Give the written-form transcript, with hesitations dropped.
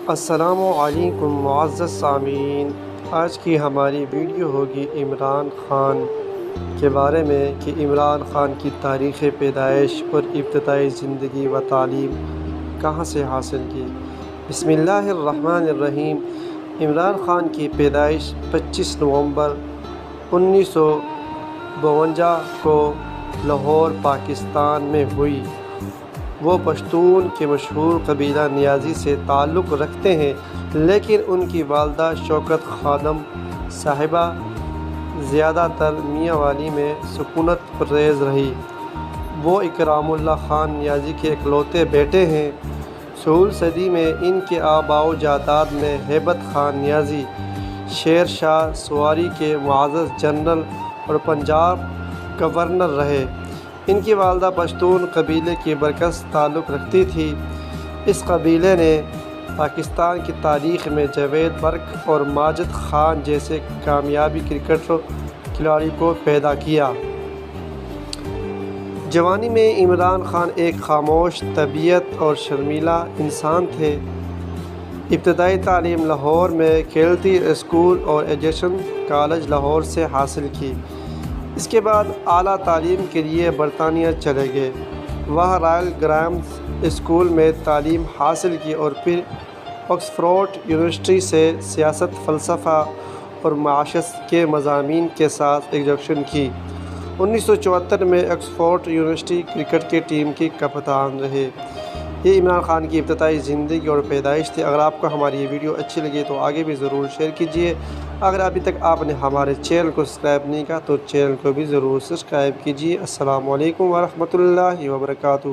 السلام علیکم معزز سامعین، آج کی ہماری ویڈیو ہوگی عمران خان کے بارے میں کہ عمران خان کی تاریخ پیدائش اور ابتدائی زندگی و تعلیم کہاں سے حاصل کی۔ بسم اللہ الرحمن الرحیم۔ عمران خان کی پیدائش 25 نومبر 1952 کو لاہور پاکستان میں ہوئی۔ وہ پشتون کے مشہور قبیلہ نیازی سے تعلق رکھتے ہیں، لیکن ان کی والدہ شوکت خانم صاحبہ زیادہ تر میاں والی میں سکونت پرہیز رہی۔ وہ اکرام اللہ خان نیازی کے اکلوتے بیٹے ہیں۔ 16 صدی میں ان کے آباء و اجداد میں ہیبت خان نیازی شیر شاہ سواری کے معزز جنرل اور پنجاب گورنر رہے۔ ان کی والدہ پشتون قبیلے کی برکس تعلق رکھتی تھی۔ اس قبیلے نے پاکستان کی تاریخ میں جاوید برق اور ماجد خان جیسے کامیاب کرکٹ کھلاڑی کو پیدا کیا۔ جوانی میں عمران خان ایک خاموش طبیعت اور شرمیلا انسان تھے۔ ابتدائی تعلیم لاہور میں کیلٹی اسکول اور ایجوکیشن کالج لاہور سے حاصل کی۔ اس کے بعد اعلیٰ تعلیم کے لیے برطانیہ چلے گئے۔ وہاں رائل گرامر اسکول میں تعلیم حاصل کی اور پھر آکسفورڈ یونیورسٹی سے سیاست، فلسفہ اور معاشرت کے مضامین کے ساتھ ایجوکیشن کی۔ 1974 میں آکسفورڈ یونیورسٹی کرکٹ کی ٹیم کی کپتان رہے۔ یہ عمران خان کی ابتدائی زندگی اور پیدائش تھی۔ اگر آپ کو ہماری یہ ویڈیو اچھی لگی تو آگے بھی ضرور شیئر کیجیے۔ اگر ابھی تک آپ نے ہمارے چینل کو سبسکرائب نہیں کیا تو چینل کو بھی ضرور سبسکرائب کیجیے۔ السلام علیکم ورحمۃ اللہ وبرکاتہ۔